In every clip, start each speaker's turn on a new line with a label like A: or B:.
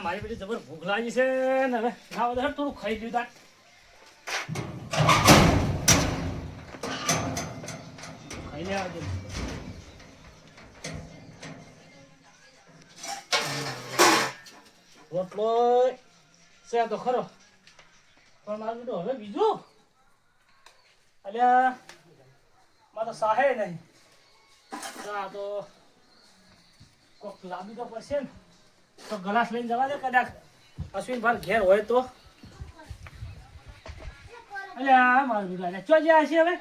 A: મારી પેલી જબર ભૂખ લાગી છે ને હવે ના વધારે થોડું ખાઈ લીધું તાર ખાઈ લે આવજો રોટલો છે તો ખરો પણ મારું બેટું હવે બીજું અલ્યા માં તો સાહે નહીં ના તો કોક લાંબી તો પડશે ને તો ગ્લાસ લઈને જવા દે કદાચ અશ્વિન ભાઈ ઘેર હોય તો અલ્યા મારું બેટું અલ્યા ચો જ્યાં હશે હવે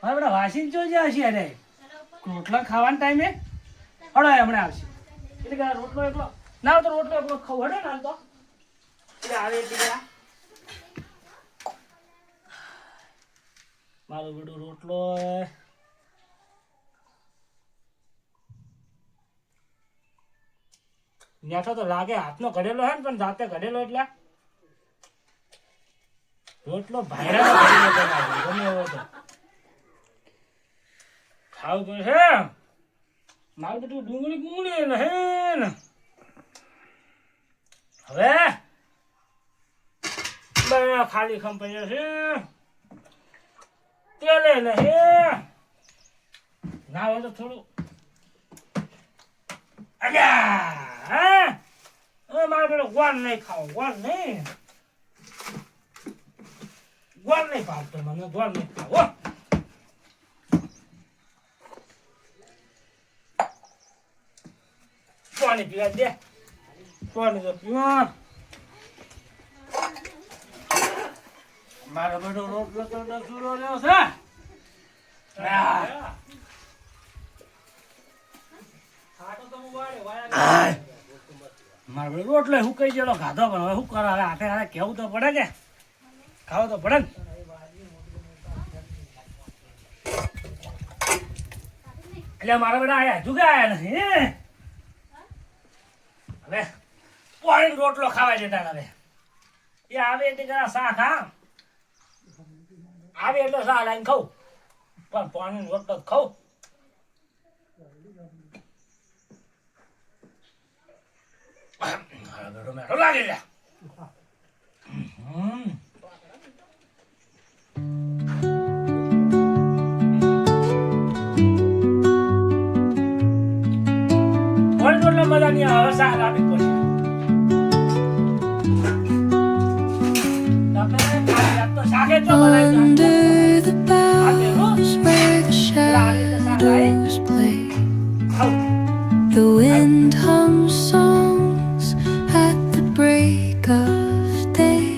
A: હવે બધા વાસીને ચો જ્યાં હશે અરે રોટલા ખાવાના ટાઈમે હડો હમણાં આવશે એટલે કે રોટલો એકલો ના તો રોટલો એકલો ખાવ હડે ને હાલ તો એટલે આવે એટલે મારું બેટું રોટલો નેઠો તો લાગે હાથનો ઘડેલો હે ને પણ જાતે ઘડેલો એટલે રોટલો ભાયરા ગમે એવો તો ખાવું તો છે મારું બેટું ડુંગળી ને હે ને હવે ખાલી ખંપાઈ છે તેલે નહીં ના હોય તો થોડું અલ્યા હવે મારે પેલો ગોળ નહીં ખાવો ગોળ નહીં ભાવતો મને ગોળ નહીં ખાવો પાણી પીવા દે પાણી તો પીવા મારો બેટો રોટલો તો ચૂરો રહ્યો છે મારો બેટો રોટલો હું કઈ ગયેલો ખાધો પણ હવે શું કરો હવે હાથે હાથે કેવું તો પડે કે ખાવું તો પડે ને એટલે મારા બેટા આયા હજુ ગયા નથી હવે પાણી રોટલો ખાવા જતા હવે એ આવે એટલે જરા શાક હા આવે એટલે શાક લાવીને ખાઉં પણ પાણી રોટલો ખાઉં મેઠો લાગે લે રોટલો મજા નહીં આવે શાક આપી પડશે
B: Under the boughs where the shadows play, the wind hums songs at the break of day.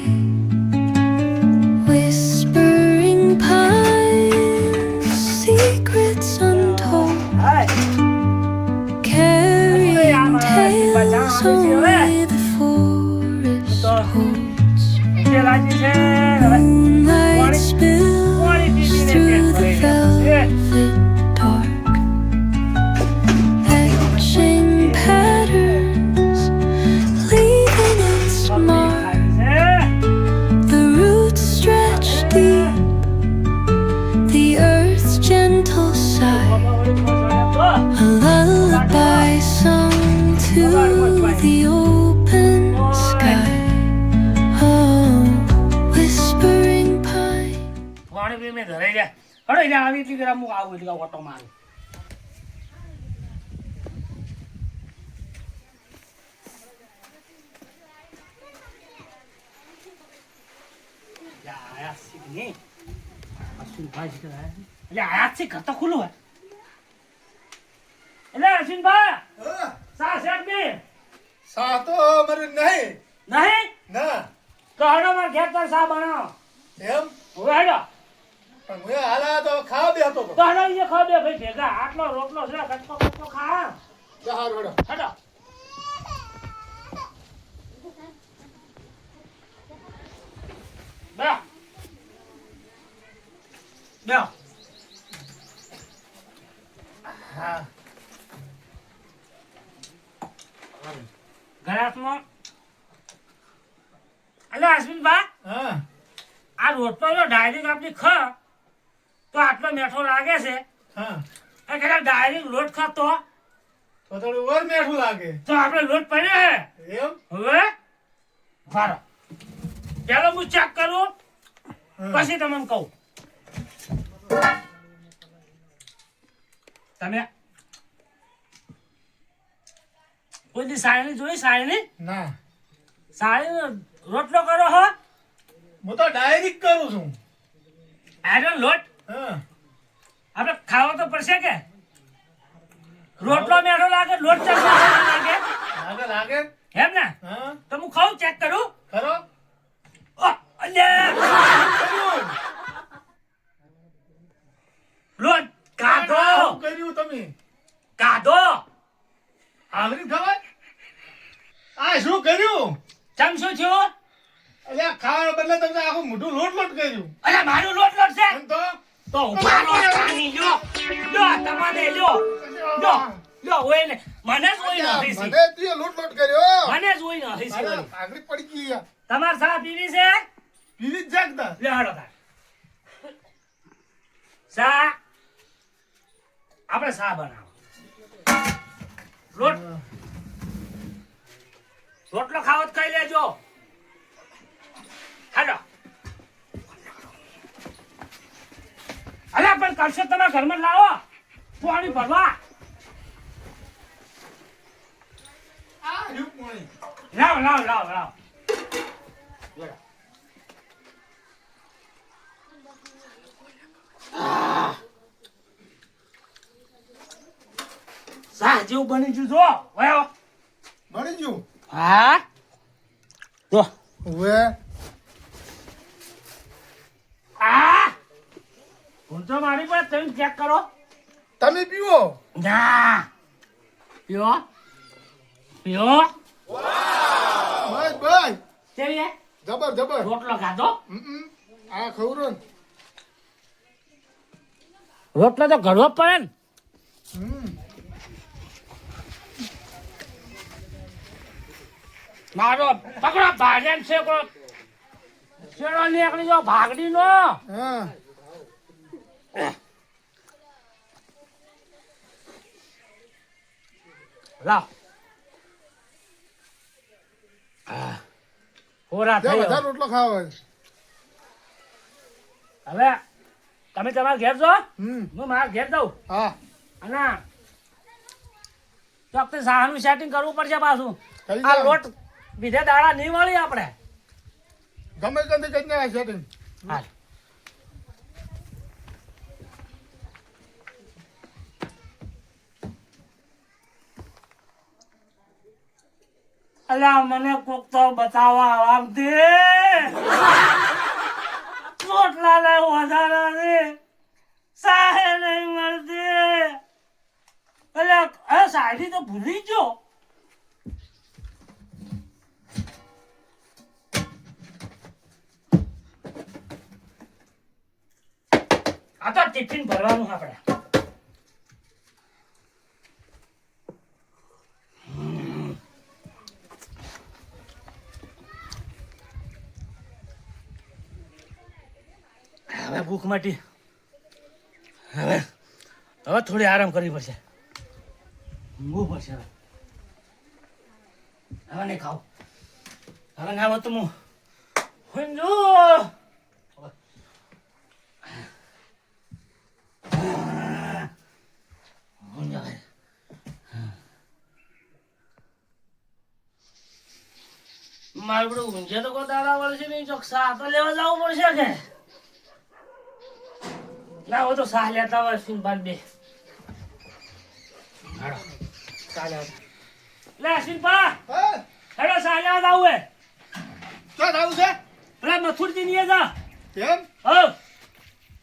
B: Whispering pines, secrets untold, carrying tales only the forest holds. Moonlight spills through the velvet dark, etching patterns, leaving its mark. The roots stretch deep, the earth's gentle sigh, a lullaby sung to the open sky.
A: મેં ઘરે ગયા હડો એટલે આવી હતી જરા હું આવું એટલે ઓટો મારું આયા છે નહીં અશ્વિનભાઈ એટલે આયા છે ઘર તો ખુલ્લું હોય એટલે અશ્વિનભાઈ સા શેઠ બી
C: સા તો મારે નહીં ના
A: તો હડો માર ઘેર તો સા બનાવો
C: એમ
A: હવે હડો
C: પણ હું હાલા તો ખાવા બે હતો
A: તો હડો એ ખાવ બે ભાઈ ભેગા આટલો રોટલો છે કટકો કટકો ખા
C: હાર વડો
A: હડો બે હા ગળાસમાં અલે અશ્વિનભાઈ
C: હા
A: આ રોટલો જો ડાયરેક્ટ આપણી ખ તો આટલો મેઠો લાગે છે
C: હા
A: કદાચ ડાયરેક્ટ લોટ ખાતો
C: તો થોડું ઓર મેઠું લાગે
A: તો આપણે લોટ પડ્યો હે
C: એમ
A: હવે વારો ચાલો હું ચેક કરું
C: હા.
A: પછી તમને કહું તમે કોઈ દી સાયણી જોઈ સાયણી
C: ના
A: સાયણી રોટલો કરો હો
C: હું તો ડાયરેક્ટ કરું છું
A: આયરન લોટ
C: હા
A: આપણે ખાવો તો પડશે કે રોટલો મેઠો લાગે લોટ ચક લાગે
C: લાગે લાગે
A: એમ ને
C: હા
A: તો હું ખાઉં ચેક કરું
C: ખરો
A: અલ્યા લોટ કાઢો
C: શું કર્યું તમે
A: કાઢો
C: આગળ ખબર આ શું કર્યું
A: ચમ શું થયું
C: અલ્યા ખાવાના બદલે તમે આખું મોઢું લોટ લોટ કર્યું
A: અરે મારું લોટ લોટ છે
C: એમ તો
A: તો ઉભારો કાની લ્યો તમારે લ્યો ઓય ને મને જ ઓય ન હઈસી
C: મને તું લોટ લોટ કર્યો
A: મને જ ઓય ન હઈસી
C: અરે આગળ પડી ગઈ યાર
A: તમાર સા પીવી છે
C: પીવી જ જાગતા
A: લે હાડો તાર સા આપણે સા બનાવો રોટલો ખાવો તો ખાઈ લેજો હાલો અલ્યા પણ કરશો તમારા ઘરમાં લાવો પાણી ભરવા
C: આ રહ્યું પાણી
A: લાવ સા જેવું બની ગયું જો વયો
C: બની ગયું
A: હા જો
C: હવે
A: હું તો મારી પાસે તમે ચેક કરો
C: તમે પીવો
A: ના પીઓ
C: બસ બસ
A: કેવી
C: જબર જબર
A: રોટલો ખાધો
C: આ ખવરો ને
A: રોટલો તો ઘડવો જ પડે ને મારો પકડો ભાજન છે કો શેરો નીકળી જો ભાગડી નો
C: હા
A: લાવ પૂરા
C: ત્યાં
A: થઈ
C: વધારે રોટલો ખાવા હોય.
A: હવે તમે તમારા ઘેર જો
C: હમ
A: હું મારા ઘેર દઉં
C: હા
A: અને ચોક્કસ સાહાનું સેટિંગ કરવું પડશે પાછું
C: કરી
A: આ
C: દો.
A: લોટ બીજે દાડા નહીં મળી આપણે
C: ગમે કંઈ કરી નાખે setting.
A: હાલ અલ્યા મને કોક તો બતાવવા આવતી રોટલા ને વધારાની સાહે નહીં મળતી અલ્યા હવે સાડી તો ભૂલી જ જો આ તો ટિફિન ભરવાનું આપણે હવે ભૂખ મટી હવે થોડી આરામ કરવી પડશે ઊંઘવું પડશે હવે નહીં ખાવ હવે ના હોય તો હું ઊંઘજો મારે બધું ઊંઝે તો કોઈ દાડા વળશે નહીં ચોક સા તો લેવા જવું પડશે કે ના હોય તો સાહ લેતા હોય સિંપાન બે ચાલે લે સિંપા
C: હા
A: હેડો સાહ લેવા જવું હે
C: ક્યાં જવું છે
A: પેલા મથુરજી ની જા
C: એમ
A: હો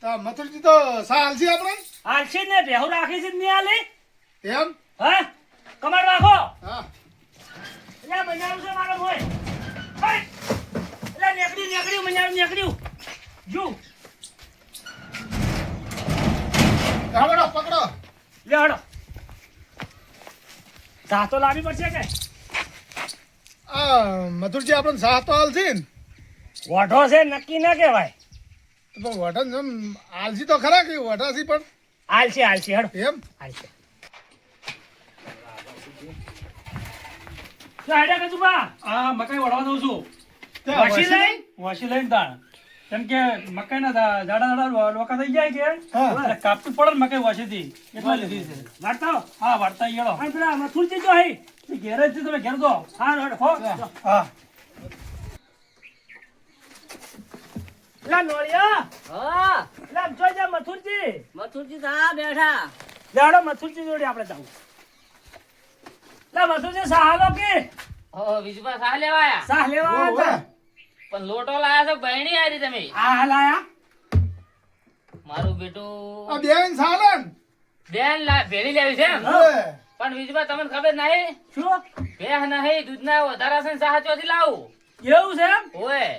C: તો મથુરજી તો સાલ છે આપણે
A: આલસી ને બેહુ રાખી છે નહીં આલી
C: એમ
A: હા કમાડ રાખો
C: હા
A: એટલે મજાનું છે મારો ભાઈ એટલે નીકળ્યું મજાનું નીકળ્યું જુ
C: પકડો પકડો
A: લે હડો ચા તો લાવવી પડશે કે
C: આ મથુરજી આપણને સાહ તો હાલ છે ને
A: ઓઢો છે નક્કી ના કહેવાય
C: તો પણ વઢન જેમ આલસી તો ખરા કે વઢાસી પણ
A: આલસી હડો
C: એમ
A: આલસી તો આઈડિયા કજુ બા
D: આ મકાઈ વળવા દઉં છું
C: ત્યાં
A: વાસી
C: વાસી
A: લઈ
D: વાસી લઈને તાણ કેમ કે મકાઈના જાડા લોકા થઈ જાય કે
C: હા.
D: એટલે કાપવું પડે ને મકાઈ વાસીથી એટલે લીધી છે
A: વાર્તાઓ
D: હા વાર્તા ઈયળો
A: અને પેલા મથુરજી જો હઈ
D: ઘેર જ છે તમે ઘેર દો
A: હા રોડ હો
C: હા
A: લા નોળિયા
E: હા
A: લા જોઈ જા મથુરજી
E: મથુરજી સા બેઠા
A: જાડો મથુરજી જોડે આપણે જાવું લા મથુરજી સાહાલો કે
E: ઓ વિજુભા સા લેવાયા
A: સાહ લેવા
C: ઓવે.
A: આવ્યા
E: પણ લોટો લાયા છો બહેણી આરી તમે
A: આ હલાયા
E: મારું બેટું
C: આ બેન સાલન
E: બેન ભેળી લેવી છે એમ?
C: ઓવે.
E: પણ વિજુભા તમને ખબર નહીં
A: શું
E: ભેહ નહીં દૂધના વધારા છે ને સાહ ચોથી લાવું
A: એવું છે એમ
E: ઓય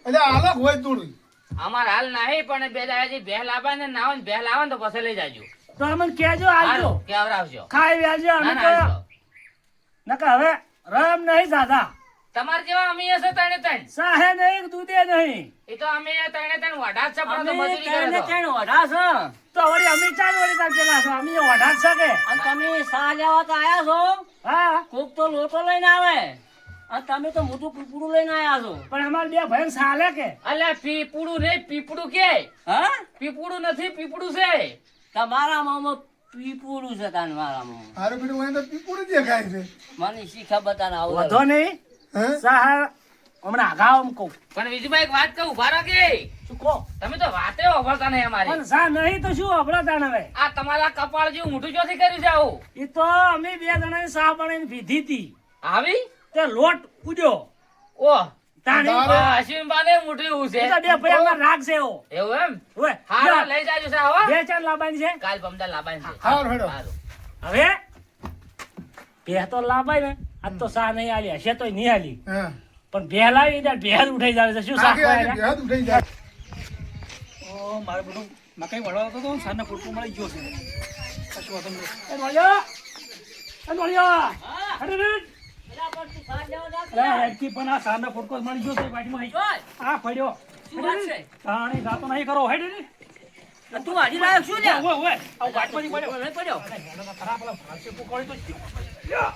C: એટલે આલક હોય થોડું
E: અમાર હાલ નહીં પણ બે દાડાથી ભેહ લાવવા ને નાવ ને ભેહ લાવો ને તો પછી લઈ જાજો
A: તો અમને કહેજો આવજો
E: હારું, કેવડાવજો
A: ખાઈ વ્યાજો અમે
E: ના
A: તો
E: ના આવજો.
A: નકા હવે રમ નહીં દાદા
E: તમાર જેવા અમે હશે ત્રણે ત્રણ
A: સાહે નહીં દૂધે નહીં
E: એ તો અમે ત્રણે ત્રણ વઢા જ છે પણ તો
F: અમે
E: મજૂરી કરે
F: ત્રણે
E: તો.
F: ત્રણ વઢા છો
A: તો વળી અમે ચાર વળી તાર પેલા છો અમે વઢા જ શકે
F: અને તમે સા લેવા તો આયા છો
A: હા
F: કોક તો લોટો લઈને આવે અને તમે તો મોટું પીપળું લઈને આયા છો
A: પણ અમારે બે ભાઈ સાલે કે
E: અલ્યા પીપળું નહીં પીપળું કે
F: હા
E: પીપળું નથી પીપળું છે
F: તમારા મામા પીપળું છે તાન મારા મામા
C: હારું બેટું હોય તો પીપુડી દેખાય છે
F: મને શીખા બતાને આવું
A: વધો નહીં
C: હે
A: સાહ હમણાં આગાવ એમ કહું
E: પણ બીજું એક વાત કહું ઉભા રહો કે
A: શું કહો
E: તમે તો વાતે ઓભળતા નહીં અમારી
A: પણ સા નહીં તો શું હમણાં તાણ હવે
E: આ તમારા કપાળ જેવું મોટું ચોથી કર્યું છે આવું
A: એ તો અમે બે જણાની સા બનાવીને પીધી હતી
E: આવી
A: તે લોટ ઉડ્યો
E: ઓહ
A: તાણી
C: તારે-
E: અશ્વિનબાને મોટું એવું છે
A: એ તો બે ભાઈ અમારે રાગ છે એવો
E: એવું એમ
A: ઓય,
E: હારા
A: લ્યો,
E: લઈ જાજો છે હો
A: બે ચાર લાવવાની છે
E: કાલ પમદાર લાબાન છે
C: હારું હેડો.
E: હારું.
A: હવે બે તો લાભાય ને આજ તો સા નહીં આલી હશે તો નહીં આલી
C: હા
A: પણ બે લાવી ત્યારે બે જ ઉઠાઈ જાય છે શું શાક
C: આગે આગે
A: ખાય
C: બેહદ ઉઠાઈ જાય
D: ઓ મારે બધું મકાઈ વળવા દો તો સાંજના ફૂટકું મળી ગયો છે કશું વાંધો નહીં.
A: એ નોળિયો એ નોળિયો અરે રે
F: પેલા પર તું સા લેવા જા
D: અરે હેડકી પણ આ સાંજના ફૂટકો મળી ગયો છે બાજુમાં અહીં.
F: જોય
D: આ પડ્યો
F: શું વાત છે
D: તાણી ગાતો નહીં કરો હેડ હેડ.
F: અને તું હાજી લાયક શું લ્યા
D: ઓય ઓય આવું ગાંઠમાંથી પડ્યો
F: નહીં પડ્યો
D: ખરાબ પેલા ભાળશે પુકાળી તો જ ગયો.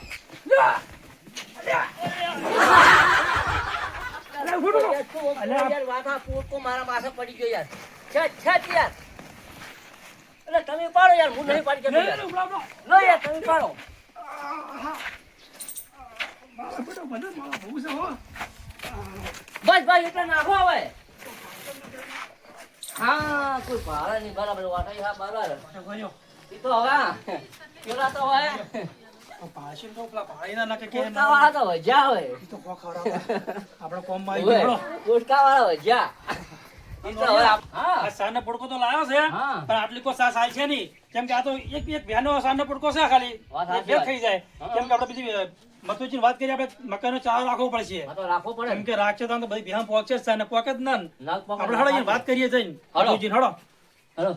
A: અરે ઉઠો, ઉઠો.
F: અલ્યા યાર વાથા પોટકો મારા પાસે પડી ગયો યાર છે યાર એટલે તમે પાડો યાર હું નહીં પાડી
A: લે,
F: શકતો
A: લે,
F: યાર
A: ઉભરા, ઉભરા.
F: લો યાર તમે પાડો
A: મારા બેટો બધો મારો બહુ છે હો.
F: બસ ભાઈ એટલે નાખો હવે હા કોઈ ભાડા નહીં બરાબર વાટાઈ હા બરાબર
D: ગયો.
F: એ તો હવે પેલા તો હવે
D: ભાળશે તો પેલા ભાળીના નાખે કે
F: કોટકા વાળા તો વજ્યા હવે
D: ઈ તો કોક ખવડાવે. આપણે કોમમાં આવી ગયો.
F: કોટકા વાળા વજ્યા એ તો હવે હા
D: આ સાંજનો પુડકો તો લાવ્યો છે
F: હા.
D: પણ આટલી કોઈ સાસ આઈ છે નહીં કેમ કે આ તો એક એક ભ્યાનો સાંજનો પુડકો છે ખાલી
F: વાત
D: એક
F: સાચી
D: ભેગ થઈ જાય
F: હા.
D: કેમ કે આપણે બીજી મતુજીની વાત કરીએ આપણે મકાઈનો ચારો રાખવો પડશે
F: આ તો રાખવો પડે
D: કેમ કે રાખશે તો બધી ભ્યામ પહોંચે જ છે ને પોકે જ ના ને.
F: નાક પકડ
D: આપણે હળો અહીંયા વાત કરીએ જઈને
F: હળો.
D: મતુજીને હળો.
F: હલો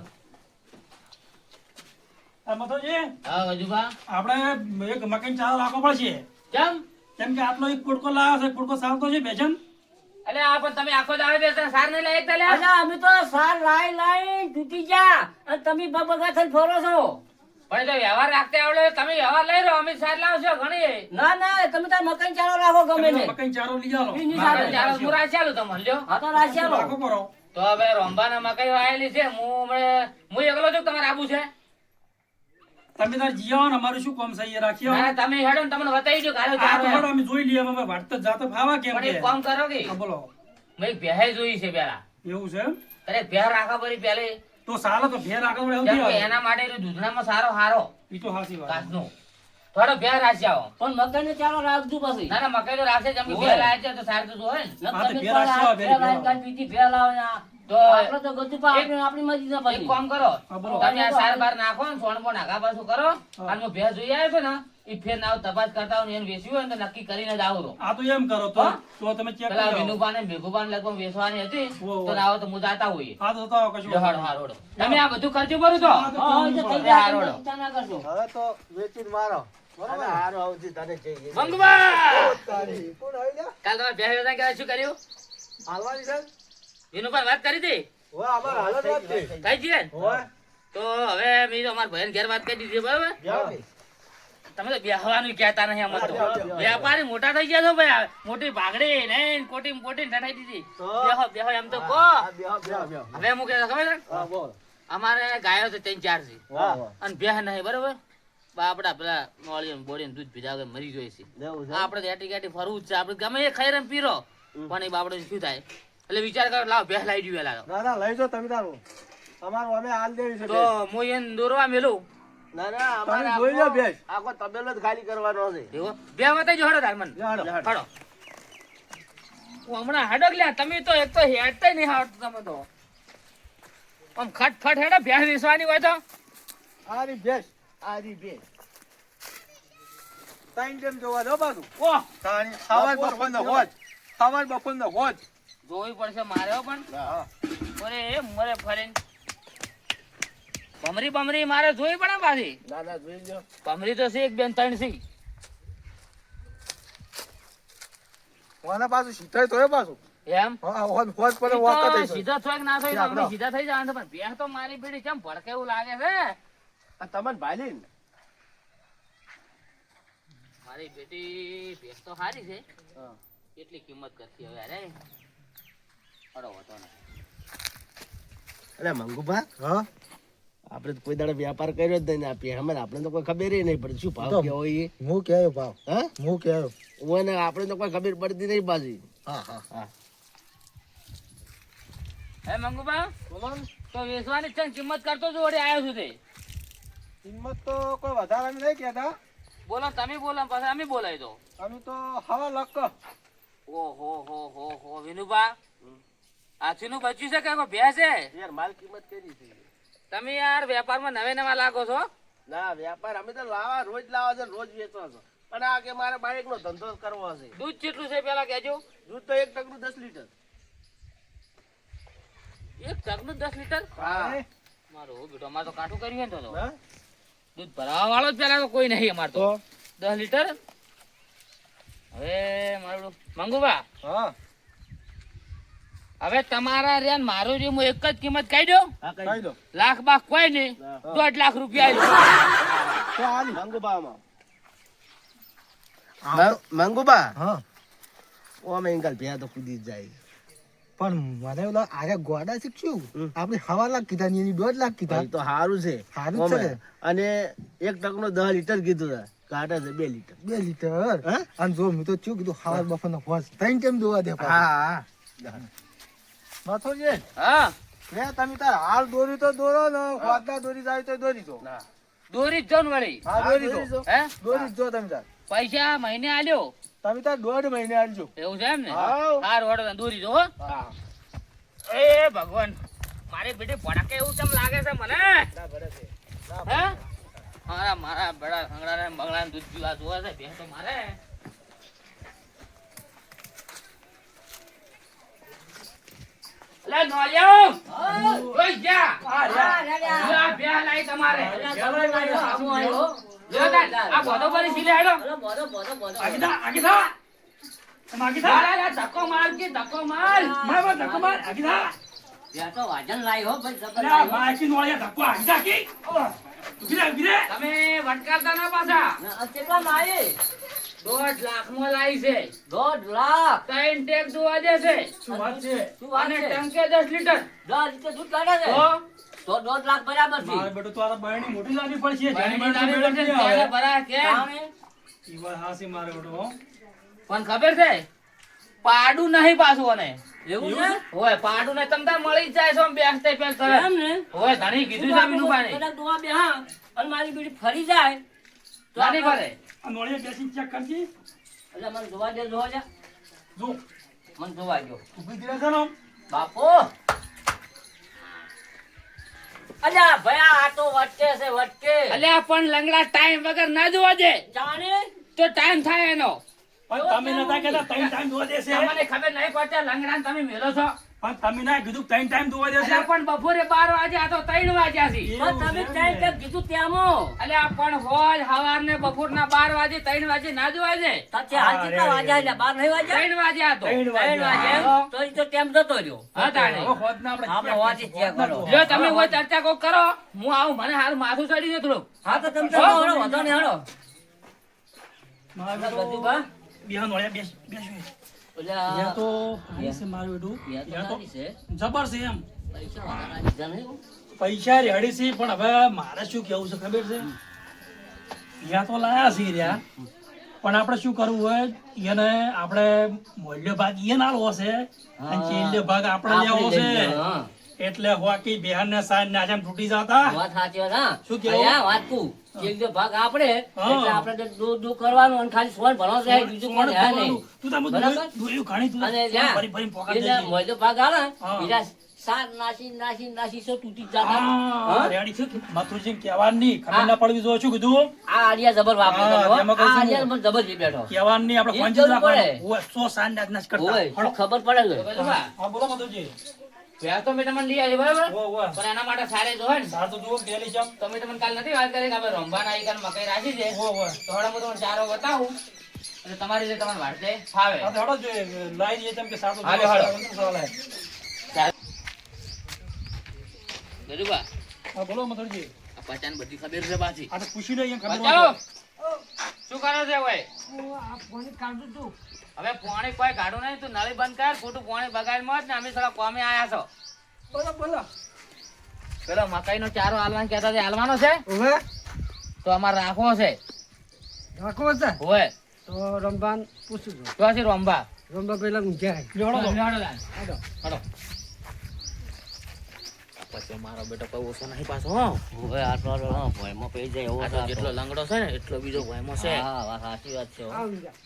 D: આ મતુજી
E: હા ગજુભા
D: આપણે એક મકાઈનો ચારો રાખવો પડશે
E: કેમ
D: કેમ કે આટલો એક પુડકો લાવ્યો છે પુડકો સાવતો છે બેજન
E: અલે આ પણ તમે આખો દાડો બેસતા સાર નહીં લાયક તા લે
F: અચ્છા અમે તો સાર લાઈ તૂટી જા અને તમે બબગા થઈને ફરો છો
E: પણ જો વ્યવહાર રાખતે આવડે તમે વ્યવહાર લઈ રહ્યો અમે સાર લાવશો ઘણી
F: ના ના તમે તાર મકાન ચાલો રાખો ગમે ને
D: મકાઈનો ચારો લઈ આવો
F: ઈ ની
E: મારે
F: સાથે.
E: ચાલો પૂરા ચાલુ તમને લ્યો
F: હા તો રાશિયાલો
D: રાખો કરો
E: તો હવે રોંબાના મકાઈ આવેલી છે હું એકલો છું કે તમારે આબુ છે
D: તમે તાર જીવો ને અમારું શું કામ છે એ રાખીએ
E: ના, તમે હેડો ને તમને બતાવી દો ગાળો
D: આ તો
E: ચારો
D: હળો અમે જોઈ લઈએ અમે વાટ તો જાતો ફાવા કેમ
E: પણ
D: કે
E: એક કામ કરો કે
D: હા, બોલો
E: મેં એક ભેહે જોઈ છે પેલા
D: એવું છે એમ?
E: અરે ભેહ રાખવા પડી પેલે
D: તો સાલા તો ભેર આગળ એવું
E: કેમ કે
D: થયું.
E: એના માટે દૂધનામાં સારો હારો
D: ઈ તો હાચી વાત
E: કાચનો થોડો ભેહ રાખી આવો
F: પણ મકાન ચાલો રાખજો પછી
E: ના ના મકાઈ તો રાખશે જ, અમે ભેહ લાયા છે તો સાર તો જોવે ને
D: હા, તો ભેળ રાખશો,
E: તો
F: આપણે તો ગતું પા આપણી મરજી ના
E: એક
F: પછી
E: કામ કરો
D: હા, બોલો.
E: તમે આ સાર બાર નાખો ને સોણ પણ આગા પાછું કરો અને હું ભેહ જોઈ આવ્યો છે ને એ ફેર નાવ તપાસ કરતા હોય ને એને વેચ્યું હોય ને તો નક્કી કરીને જ આવું રહો.
D: આ તો એમ કરો તો
E: હા?
D: તો તમે ચેક
E: પેલા
D: કરો
E: વિનુભાને ને ભેગુભાને લગભગ વેચવાની હતી
D: ઓહો.
E: તો નાવો તો હું જાતા હોઈએ
D: હા તો તો કશું
E: લો, હારો, હારો, હારો. તમે આ બધું ખર્ચો ભરું છો
D: હા, તો
F: હા હા, એ તો થઈ
E: હા,
F: જાય
E: હારો,
F: તમે
E: હારો.
F: ચિંતા ના કરશો
G: હવે તો વેચીને મારો બરાબર હારું આવતી તને જઈએ
E: મંગવા
G: તારી કોણ આવી લ્યા
E: કાલ તમે ભેહ વેચવા ગયા શું કર્યું
G: હાલવાની છે
E: વિનુભાઈ વાત કરી હતી
G: હવે અમાર હાલત વાત થઈ
E: થઈ છે ને?
G: હવે
E: તો હવે મેં તો અમારા ભાઈને ઘેર વાત કરી દીધી બરાબર
G: જાઓ.
E: તમે તો બેહવાનું કહેતા નહીં આમાં તો. વેપારી મોટા થઈ ગયા છો ભાઈ, મોટી ભાગડી ને કોટી કોટી ઠઠાઈ દીધી.
G: તો?
E: બેહો બેહો એમ તો કહો.
G: હા, બેહો, બેહો, બેહો.
E: હવે હું કહેતો ખબર છે?
G: હા, બોલ.
E: અમારે ગાયો તો 3-4 છે
G: હા,
E: અને ભેહ નહીં બરોબર. બાપડા પેલા નોળી બોડી દૂધ પીધા વગર મરી જાય છે.
G: લેવું છે?
E: આપણે તો એટી ગાટી ફરવું જ છે. આપણે ગમે એ ખાઈ રમ પીરો પણ એ બાપડો શું થાય એટલે વિચાર કરો લાવ ભેહ લાવી દઉં લાવો.
G: ના, ના, લઈ જાઓ તમે તારું. તમારું અમે હાલ દેવી છે
E: તો
G: ભેંસ.
E: હું એને દોરવા મેલું.
G: ના, ના, અમારે
C: તમે જોઈ લો ભેંસ.
G: આખો તબેલો જ ખાલી કરવાનો છે.
E: એવો બે વતાઈ જો હડો તાર મન
G: લે, હાલો.
E: હડો. હું હમણાં હડો લ્યા તમે તો એક તો હેડતાય નહીં આવડતું તમે તો. આમ ખટફટ હેડો ભેહ વેચવાની હોય તો.
C: આરી ભેંસ, આરી ભેંસ. ત્રણ ટાઈમ જોવા દો પાછું.
E: ઓહ
C: તાણી સવાર બપોરનો હોજ. સવાર બપોરનો હોજ.
E: જોવી પડશે મારે હો પણ.
C: હા.
E: અરે મરે ફરીને ભમરી બમરી મારે જોઈ પડે પાછી.
G: ના, ના, જોઈ લો.
E: ભમરી તો છે 1 2 3 છે.
C: વાના પાછું સીધાય તોય પાછું.
E: એમ
C: હા, હોજ હોજ પર
E: ઈ
C: વાકા
E: તો
C: થઈ જાય.
E: સીધા થોય કે ના થોય તો અમે
C: આપણે.
E: સીધા થઈ જવાનું છે, પણ ભેહ તો મારી પીડી કેમ ભડકે એવું લાગે છે.
G: આ તમને ભાઈ ને
E: મારી બેટી ભેહ તો સારી છે,
G: હા.
E: કેટલી કિંમત કરતી હવે અરે અડો હતો ને.
G: અરે મંગુભા,
C: હા.
G: આપણે તો કોઈ દાડો વ્યાપાર કર્યો જ નહીં આપીએ અમે આપણે તો કોઈ ખબર નહીં પડતી શું ભાવ
C: તો
G: કેવો હોય એ.
C: હું કહેયો ભાવ.
G: હા,
C: હું કહેયો.
G: ઓને આપણે તો કોઈ ખબર પડતી નહીં પાછી.
C: હા, હા.
G: હા,
E: હે મંગુબા
C: બોલો ને.
E: તો વેચવાની છે ને કિંમત કરતો જોડે આવ્યો છું તે.
C: કિંમત તો કોઈ વધારે અમે નહીં કહેતા.
E: બોલો તમે બોલો પછી અમે બોલાય તો.
C: અમે તો હવા લક.
E: ઓ હો વિનુબા આછીનું બચ્યું છે કે કોઈ ભેહ છે?
G: યાર માલ કિંમત કરી છે.
E: તમે યાર વેપારમાં નવા લાગો છો.
G: ના, વ્યાપાર અમે તો લાવા રોજ લાવા છે, રોજ વેચવા છે. પણ આ કે મારે બાઈક નો ધંધો કરવો છે.
E: દૂધ કેટલું છે પેલા કહેજો.
G: દૂધ તો 1 ટકનું 10 લીટર.
E: 1 ટકનું 10 લીટર.
G: હા.
E: મારો બેટો અમારે તો કાઠું કર્યું ને તો
C: હા?
E: દૂધ ભરાવા વાળો જ પેલા તો કોઈ નહીં અમાર તો.
C: તો
E: 10 લીટર. હવે મારું મંગુબા
C: હા.
E: હવે તમારા રેન મારું રે હું એક જ કિંમત કહી દઉં.
G: હા,
C: કહી
G: કઈ
C: દો.
E: લાખ બાખ કોઈ નહીં,
G: હા.
E: 1.5 લાખ રૂપિયા આલ્યો.
C: તો હાલી.
G: મંગુબામાં.
C: આ તો-
G: મંગુબા,
C: હા.
G: ઓ અમે ઇંગલ ભ્યા તો કૂદી જ જાય.
C: પણ મને એવું લાગે આરે ગોડા શીખ્યું
G: હમ.
C: આપણે 1.5 લાખ કીધા ને એની 1.5 લાખ કીધા.
G: ભાઈ તો સારું છે.
C: સારું જ છે
G: ઓમે.
C: ને.
G: અને 1 ટકનું 10 લીટર કીધું છે. કાઢે છે 2 લીટર.
C: 2 લીટર.
G: હા?
C: અને જો મેં તો શું કીધું સવાર બપોરનો હોજ. ત્રણ ટાઈમ જોવા દે પાછું.
G: હા.
C: મથુરજી,
E: હા
C: લે તમે તાર હાલ દોરી તો દોરો ને વાદના દોરી જાય તો દોરી દો.
G: ના.
E: દોરી જ જાઉં વળી.
C: હા, દોરી દો.
E: હે
C: દોરી જ દો તમે તાર.
E: પૈસા મહિને આલ્યો
C: તમે તાર 1.5 મહિને આલજો.
E: એવું છે એમ ને?
C: હા.
E: હારું હળો દોરી જો હો.
C: હા.
E: એ ભગવાન મારી બેટી ભડાકે એવું કેમ લાગે છે મને?
C: ના ભરે છે.
E: હે મારા બડા સંગડા ને બગડા ને દૂધ પીવા જોવે છે ભેં તો મારે. લે નોલિયો ઓય જા આ ભેં લાઈ તમારે. જો તાર આ બોધો પરી síલે હેડો.
A: આગી થા, આગી થા. એમ આગી થા.
E: લા લા ધક્કો માર કે ધક્કો માર.
A: માર ધક્કો માર, આગી થા. લે આ બાકી નોળિયા ધક્કો આગી થા કી. ઉભી રે, ઉભી રે.
E: તમે વટકારતા ના પાછા. 1.5 લાખમાં લાઈ છે. 3 ટેક જોવા દે છે
A: શું વાત છે?
E: અને ટંકે 10 લીટર. તો
A: મારે બેટો તો આ બહેણી મોટી લાવવી પડશે. જાણી
E: બહેણી
A: બાણી
E: લાવી પડશે ને
A: બેટી
E: ત્યારે
A: આવે.
E: ભરા કેમ?
A: ઈ વાત હાચી મારે બેટો, હો.
E: પણ ખબર છે પાડું નહીં પાછું અને
F: એવું છે?
E: હોય પાડું નહીં તમ તાર મળી જ જાય છે આમ બેસતે પેલ તરત.
F: એમ ને?
E: હોય ધણી કીધું છે વિનુભાઈ.
F: કદાચ દોવા બેહા અને મારી બેટી ફરી જાય તો
E: નાની
F: આપણે-
E: કરે.
A: આ નોળિયા બેસીને ચેક કરજે.
F: એટલે મને જોવા દે, જોવા દે.
A: જો,
F: મને જોવા દો.
A: ઊભી જ રહે છે ને આમ.
F: બાપો અલ્યા ભયા આ તો વટકે છે વટકે.
E: અલ્યા પણ લંગડા ટાઈમ વગર ના જોવા દે
F: જાણે
E: તો ટાઈમ થાય એનો.
A: પણ તમે નતા કહેતા 3 ટાઈમ ધોવા દેશે.
E: તમને ખબર નહીં પડતી લંગડા તમે મેલો છો.
A: પણ તમે ના કીધું 3 ટાઈમ ધોવા દેશે.
E: અલ્યા પણ બપોરે 12 વાગે આ તો 3 વાગ્યા છે.
F: પણ તમે ટાઈમ ટેક કીધું ત્યાંમાં
E: અલ્યા પણ હોજ હવાર ને બપોરના 12 વાગે 3 વાગે ના જોવા દે.
F: સાચે હાલ કેટલા વાગ્યા એટલે 12 નહીં વાગ્યા?
E: 3 વાગે આ તો.
A: 3
F: ત્રણ વાગ્યા
A: વાગ્યા.
F: એમ? તો ઈ તો ટેમ જતો રહ્યો.
E: હા તાણે.
A: હવે હોદના આપણે
F: આપણે
A: ચેક
F: હોવાથી
A: કરશું.
F: ચેક કરો.
E: જો તમે કોઈ ચર્ચા કોક કરો હું આવું મને હારું માથું ચડી છે થોડુંક.
F: હા તો તમે તો હળો, વાંધો નહીં, હળો.
A: મારો
F: બધું
A: બેટો
F: બા
A: બિહાન વળ્યા બેસ્યું
F: એટલે
A: યા તો હારી છે મારું બેટું યા તો જબર છે એમ
F: પૈસા વધારા લીધા નહીં
A: પૈસા રેડી છે પણ હવે મારે શું કેવું છે ખબર છે યા તો લાયા છે રહ્યા પણ આપણે શું કરવું હોય એને આપણે મોલ્યો ભાગ એને આલવો છે અને ચેલ્યો ભાગ આપણે લેવો છે એટલે હોકી બિહાર ને સાંજ ને આજે તૂટી જતા
F: વાત સાચી વાત હા
A: શું કેવું?
F: અલ્યા, વાત તું જે ભાગ આપણે
A: હા.
F: એટલે આપણે દૂધ કરવાનું અને ખાલી સોન ભરવાનો છે બીજું કોઈ છે નહીં
A: તું તો
F: બરાબર?
A: દોયું ઘણી તું
F: અને જ્યાં
A: ફરી ફરી પોકાત
F: એટલે
A: દેજે.
F: મોજો ભાગ આવે ને,
A: હા.
F: બીજા સાત નાસી સો તૂટી જતા
A: હા,
F: હા?
A: રેડી છે. મથુરજી કહેવાનું નહીં, ખબર ના પડવી જોઈએ. શું કીધું?
F: આ આડિયા જબર વાપરે
A: હા,
F: તમે, હો.
A: તેમાં કહું
F: આ
A: છું.
F: આડિયા મને જબર જી બેઠો
A: કહેવાનું નહીં, આપણે
F: એ
A: ફોન જ
F: કરવું
A: રાખવાનો.
F: પડે.
A: ઓય, 100 સાંજ નાચ નાચ કરતા.
F: હોય
A: હળો.
F: ખબર પડે છે
A: હા, બોલો મથુરજી.
E: વ્યાજ તો મેં તમને લઈ આવી બરાબર
A: ઓય,
E: પણ એના માટે સારે જો હોય ને
A: સાર તો જુઓ, પેલી ચમ.
E: તમે તમને કાલ નથી વાત કરી કે આપણે રંભાના આઈકન મકાઈ રાખી છે
A: ઓય.
E: તો હવે હું તમને ચારો બતાવું એટલે તમારી રીતે તમારે વાળતે ફાવે
A: હા, તો હળો જોઈએ. લાઈ દઈએ ચમ કે સાર તો જુઓ,
E: હાલો, હાલો.
A: સાર તો સવાલ આવે.
E: ગજુબા
A: હા, બોલો મથુરજી.
E: આ પચાને બધી ખબર છે પાછી
A: આ તો પૂછી લઈએ, ખબર
E: બચાવો
A: હોય તો.
E: શું કરો છે ભાઈ હવે પાણી કોઈ કાઢું નહીં તું નળી બંધ કર ખોટું પાણી બગાડ મત ને અમે થોડા કોમે આયા છો
C: બોલો બોલો
E: પેલો મકાઈ નો ચારો હાલવાનું કહેતા છે હાલવાનો છે
C: હવે
E: તો અમારે રાખવો છે
C: રાખો છે
E: હોય
C: તો રમવાન પૂછું છું
E: તો છે રોંબા
C: રમવા પેલા ઊંઘ્યા
A: લેવડો તો.
E: હડો પછી મારો બેટો કોઈ ઓછો નહીં પાછો હો
F: હવે આટલો આટલો ભયમાં પડી જાય એવો
E: આ તો જેટલો લંગડો છે ને એટલો બીજો ભયમાં છે
F: હા વાત સાચી વાત છે હો.
C: આ ઊંઘ્યા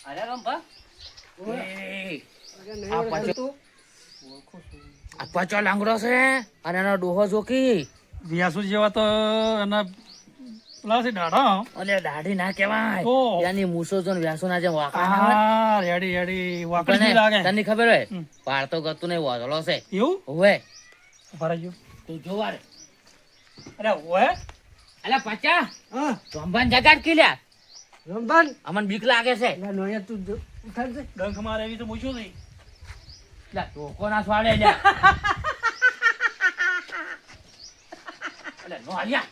F: અરે રંભા
E: એ,
C: નહીં
E: આ
C: ઓળખાતું.
E: પાછો આ પાછો લંગડો છે અને એનો ડોહો જોકી
A: વ્યાસુ જેવા તો એના પેલા છે દાઢા.
E: અને દાઢી ના કહેવાય
A: તો.
E: ત્યાંની મૂસો જો વ્યાસો ના જેમ વાંકા ના હોય
A: હા, રેડી રેડી વાકડી
E: તને
A: જેવી લાગે.
E: તને ખબર હોય
A: હમ.
E: પાડતો ગતું નહીં વાદળો છે
A: એવું
E: હોય
A: ભરાઈ ગયું.
E: તું જોવા રે
A: અરે ઓય,
E: અલા પચા
C: હા
E: રંભાન જગાડ કિલ્યા
C: રમવાન
E: અમને બીક લાગે છે
C: એટલે નોયા તું ઉઠાડજે
A: ડંખ મારે એવી તો મૂછું નહીં.
E: લા ધોકો ના સ્વાડે લ્યા અલે નો આલ્યા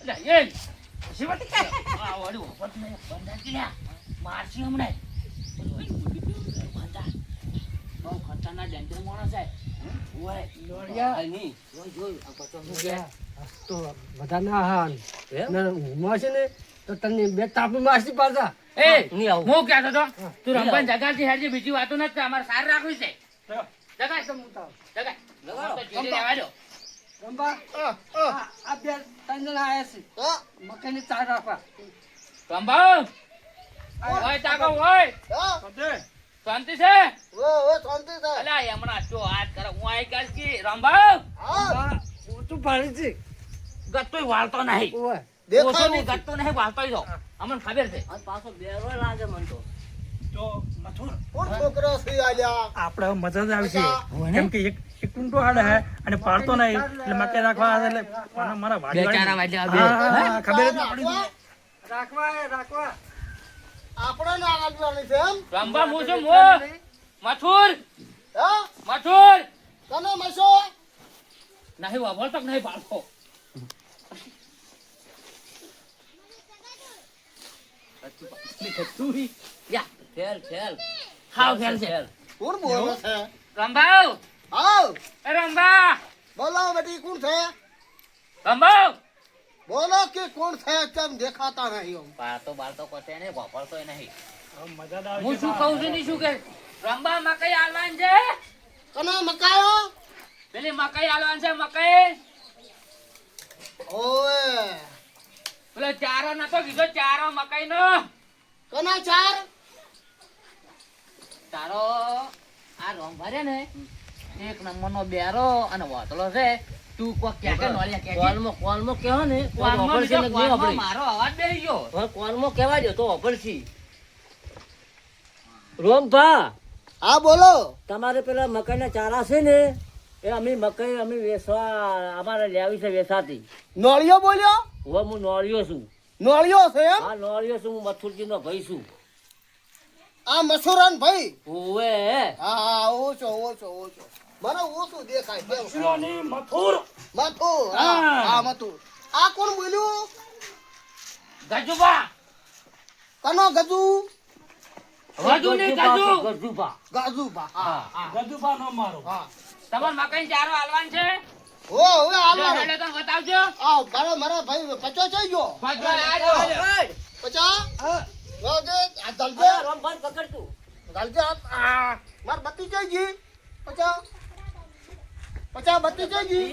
E: અલે એ શિવતી કે આ વાડી વખત ને બંધા કિલ્યા મારસી હમણે બહુ ખતરનાક ડેન્જર માણસ છે ઓય
C: નોળિયા
F: નહીં
E: જોઈ જોઈ આ પચો
C: ઊંઘ્યા. તો બધા ના હા
F: એમ?
C: ને ઊંઘમાં છે ને તો તને બે તાપી મારસી પાછા
E: એ
F: નહીં આવું.
E: હું કહેતો તો તું રંભાન જગાડથી હેરજી બીજી વાતો નથી અમારે સાર રાખવી છે જગાડ તો જગાડ
F: લગાડો.
E: તો જીરી રહેવા દો
C: રમવા આ બે ત્રણ જણા આયા છે મકાઈની ચાર રાખવા
E: રંભાવ ઓય તાકો ઓય શાંતિ છે અલા હમણાં જો હાથ કરે હું આઈ કાલ કી રંભાવ
C: ઓછું પાડી છે
E: ગત્તોય વાળતો નહીં
C: ઓય
E: ઓછો નહીં ગત્તો નહીં વાળતોય તો અમને ખબર છે
F: અને પાછો બેરો લાગે મને તો
A: તો મથુર
G: છોકરો છે આલ્યા
A: આપણે મજા જ આવશે કેમ કે એક ટૂંટો હાડે હે અને પાડતો નહીં એટલે મકે રાખવા આવે એટલે મારા વાડી
E: બે ચાર વાગે આ બે.
A: હા, ખબર જ ના પડી.
C: રાખવા
G: આપણે ના આગળવાની છે એમ
E: રંભા હું છું મો મથુર
G: હે
E: મથુર
G: તને મસો
E: નહીં વાળતો કે નહીં પાડતો યા
F: ખેલ ખેલ
E: હાવ ફેલ છે
G: કોણ બોલે છે
E: રંભાવ
G: આવ
E: એ રંભા
G: બોલો બેટી કોણ છે
E: રંભાવ
G: બોલો કે કોણ છે કેમ દેખાતા નહીં આમ
E: પાડતો બાળતો કોતે નહીં વાપરતોય નહીં
A: મજા જ આવશે.
E: હું શું કહું છું ને શું કે રંભા મકાઈ આલવાન છે
G: કને મકાયો
E: પેલી મકાઈ આલવાન છે મકાઈ
G: ઓએ
E: પેલો ચારો નતો કીધો ચારો મકાઈ નો
G: કના ચાર
E: તારો આ રંભા રે ને એક નંબર નો બેરો અને વાતળો છે તું કોક ક્યાં કે નોલિયા કે
F: કોલમાં કહેવો ને તો
E: કોનમાં
F: ઓપરેશન જ નહીં આપણે.
E: મારો અવાજ બેહી ગયો
F: હવે કોલમાં કહેવા દો તો ઓપરેશન રોમભા
G: હા બોલો
F: તમારે પેલા મકાઈના ચારા છે ને એ મકાઈ અમે વેચવા અમારે લેવી છે વેચાતી
G: નોળિયો બોલ્યો
F: હવે હું નોળિયો છું
G: નોળિયો છે એમ
F: હા નોળિયો છું હું મથુરજી નો ભાઈ છું
G: આ મસુરન ભાઈ
F: ઓવે
G: હા હા ઓછો મને ઓછું દેખાય કેમ?
A: મથુર
G: મથુ
A: હા.
G: હા મથુ આ કોણ બોલ્યું
E: ગજુબા
C: કનો ગજુ
E: વધુ નહીં ગજુ
F: ગજુભા.
C: ગાજુબા હા
A: ગજુભા નો મારો
C: હા
E: તમાર મકાઈ ચારો હાલવાન છે
C: ઓ હવે
E: જો
C: આલો
E: હેડો તને બતાવજો
C: આ મારા ભાઈ 50 થઈ ગયો
E: ભજવા આજો
C: 50 રોજે આ દલજે
F: અરે રમભાન પકડ તું.
C: દલજે આ માર બત્તી થઈ ગઈ 50 બત્તી થઈ ગઈ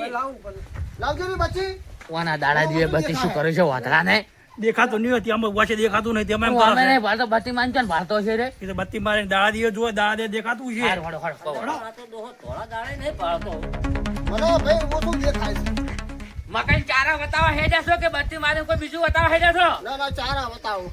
C: લાવજો ની બત્તી
E: કોના દાડા દીવે બત્તી શું કરે છે વાતરા ને
A: દેખાતું નહીં હોય ત્યાં વાસે દેખાતું નહીં તેમાં એમ
E: અમે
A: કરે
E: નહીં ભાળતો બત્તી માનજો ને ભાળતો છે રે
A: છે. એ તો બત્તી મારે દાડા દીવે જોવે દાડા દે દેખાતું છે
E: હાર હળો હળો
F: આ તો ડોહો થોડા દાડે નહીં પાડતો.
C: મને ભાઈ ઓછું દેખાય છે
E: મકાઈ ચારા બતાવવા હે જશો કે બત્તી મારે કોઈ બીજું બતાવવા હે જશો
C: ના ચારા બતાવો